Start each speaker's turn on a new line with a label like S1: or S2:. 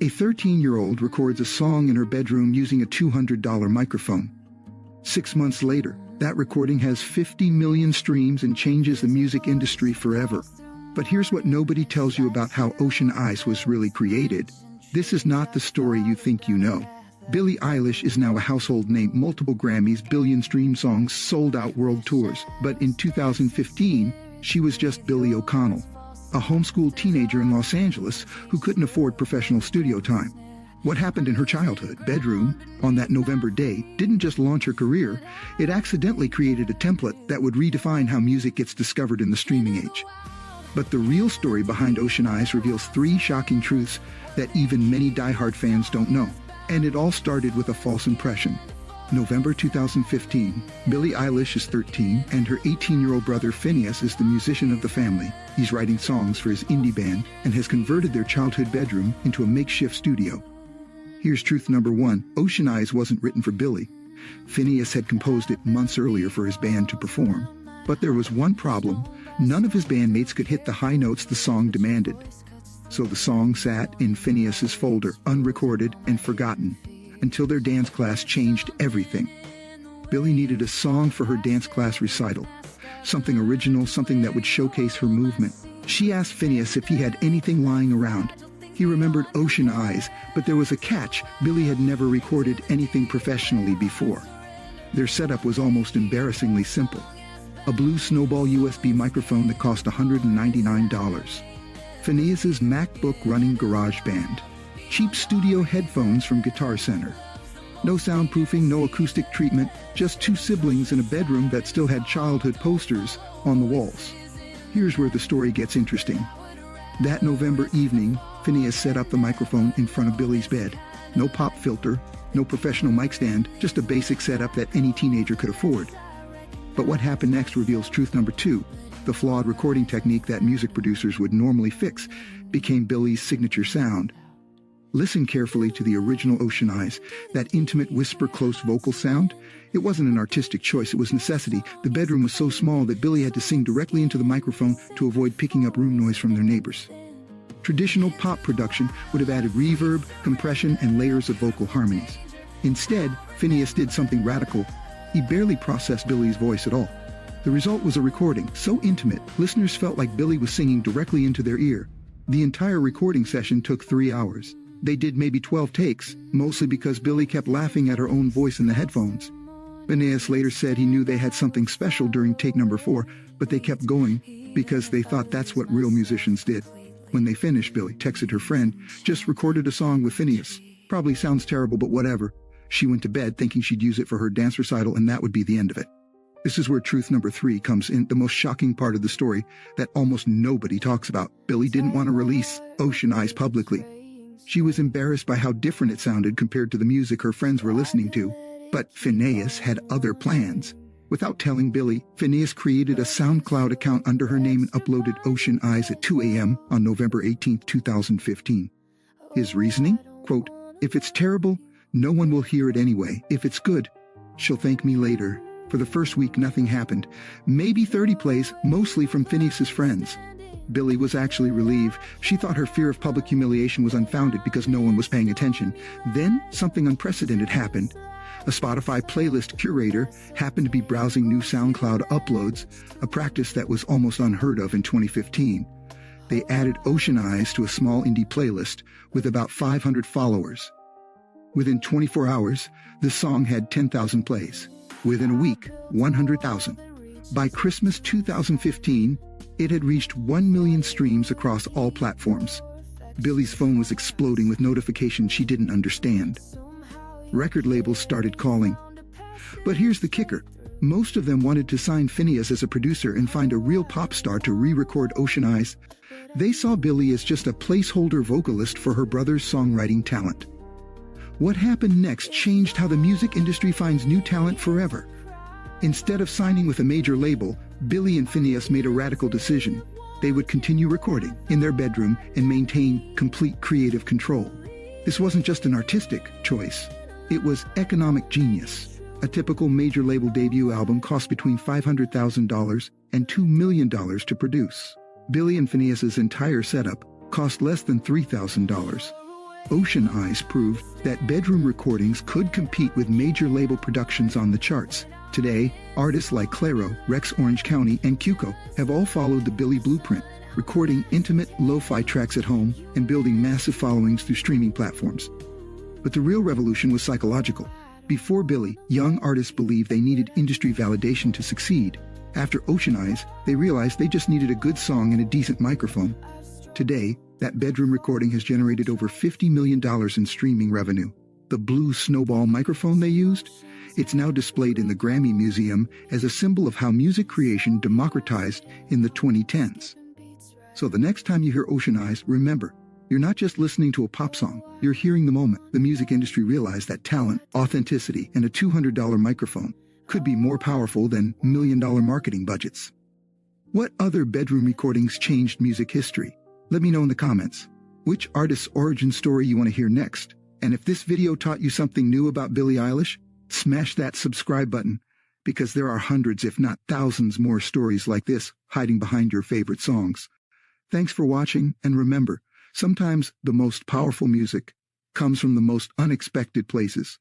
S1: A 13-year-old records a song in her bedroom using a $200 microphone. 6 months later, that recording has 50 million streams and changes the music industry forever. But here's what nobody tells you about how Ocean Eyes was really created. This is not the story you think you know. Billie Eilish is now a household name, multiple Grammys, billion-stream songs, sold-out world tours. But in 2015, she was just Billie O'Connell, a homeschooled teenager in Los Angeles who couldn't afford professional studio time. What happened in her childhood bedroom on that November day didn't just launch her career, it accidentally created a template that would redefine how music gets discovered in the streaming age. But the real story behind Ocean Eyes reveals 3 shocking truths that even many diehard fans don't know. And it all started with a false impression. November 2015, Billie Eilish is 13, and her 18-year-old brother Phineas is the musician of the family. He's writing songs for his indie band and has converted their childhood bedroom into a makeshift studio. Here's truth number 1. Ocean Eyes wasn't written for Billie. Phineas had composed it months earlier for his band to perform. But there was one problem. None of his bandmates could hit the high notes the song demanded. So the song sat in Phineas's folder, unrecorded and forgotten, until their dance class changed everything. Billie needed a song for her dance class recital. Something original, something that would showcase her movement. She asked Phineas if he had anything lying around. He remembered Ocean Eyes, but there was a catch. Billie had never recorded anything professionally before. Their setup was almost embarrassingly simple. A blue Snowball USB microphone that cost $199. Phineas's MacBook running GarageBand. Cheap studio headphones from Guitar Center. No soundproofing, no acoustic treatment, just 2 siblings in a bedroom that still had childhood posters on the walls. Here's where the story gets interesting. That November evening, Phineas set up the microphone in front of Billie's bed. No pop filter, no professional mic stand, just a basic setup that any teenager could afford. But what happened next reveals truth number 2. The flawed recording technique that music producers would normally fix became Billie's signature sound. Listen carefully to the original Ocean Eyes, that intimate whisper-close vocal sound. It wasn't an artistic choice, it was necessity. The bedroom was so small that Billie had to sing directly into the microphone to avoid picking up room noise from their neighbors. Traditional pop production would have added reverb, compression, and layers of vocal harmonies. Instead, Phineas did something radical. He barely processed Billie's voice at all. The result was a recording so intimate, listeners felt like Billie was singing directly into their ear. The entire recording session took 3 hours. They did maybe 12 takes, mostly because Billie kept laughing at her own voice in the headphones. Phineas later said he knew they had something special during take number 4, but they kept going because they thought that's what real musicians did. When they finished, Billie texted her friend, "Just recorded a song with Phineas. Probably sounds terrible, but whatever." She went to bed thinking she'd use it for her dance recital, and that would be the end of it. This is where truth number 3 comes in, the most shocking part of the story that almost nobody talks about. Billie didn't want to release Ocean Eyes publicly. She was embarrassed by how different it sounded compared to the music her friends were listening to. But Phineas had other plans. Without telling Billie, Phineas created a SoundCloud account under her name and uploaded Ocean Eyes at 2 a.m. on November 18, 2015. His reasoning? Quote, "If it's terrible, no one will hear it anyway. If it's good, she'll thank me later." For the first week, nothing happened. Maybe 30 plays, mostly from Phineas's friends. Billie was actually relieved. She thought her fear of public humiliation was unfounded because no one was paying attention. Then, something unprecedented happened. A Spotify playlist curator happened to be browsing new SoundCloud uploads, a practice that was almost unheard of in 2015. They added Ocean Eyes to a small indie playlist with about 500 followers. Within 24 hours, the song had 10,000 plays. Within a week, 100,000. By Christmas 2015, it had reached 1 million streams across all platforms. Billie's phone was exploding with notifications she didn't understand. Record labels started calling. But here's the kicker. Most of them wanted to sign Phineas as a producer and find a real pop star to re-record Ocean Eyes. They saw Billie as just a placeholder vocalist for her brother's songwriting talent. What happened next changed how the music industry finds new talent forever. Instead of signing with a major label, Billie and Phineas made a radical decision. They would continue recording in their bedroom and maintain complete creative control. This wasn't just an artistic choice. It was economic genius. A typical major label debut album cost between $500,000 and $2 million to produce. Billie and Phineas's entire setup cost less than $3,000. Ocean Eyes proved that bedroom recordings could compete with major label productions on the charts. Today, artists like Clairo, Rex Orange County, and Cuco have all followed the Billie blueprint, recording intimate, lo-fi tracks at home and building massive followings through streaming platforms. But the real revolution was psychological. Before Billie, young artists believed they needed industry validation to succeed. After Ocean Eyes, they realized they just needed a good song and a decent microphone. Today, that bedroom recording has generated over $50 million in streaming revenue. The blue snowball microphone they used? It's now displayed in the Grammy Museum as a symbol of how music creation democratized in the 2010s. So the next time you hear Ocean Eyes, remember, you're not just listening to a pop song, you're hearing the moment the music industry realized that talent, authenticity, and a $200 microphone could be more powerful than million-dollar marketing budgets. What other bedroom recordings changed music history? Let me know in the comments. Which artist's origin story you want to hear next? And if this video taught you something new about Billie Eilish, smash that subscribe button, because there are hundreds if not thousands more stories like this hiding behind your favorite songs. Thanks for watching, and remember, sometimes the most powerful music comes from the most unexpected places.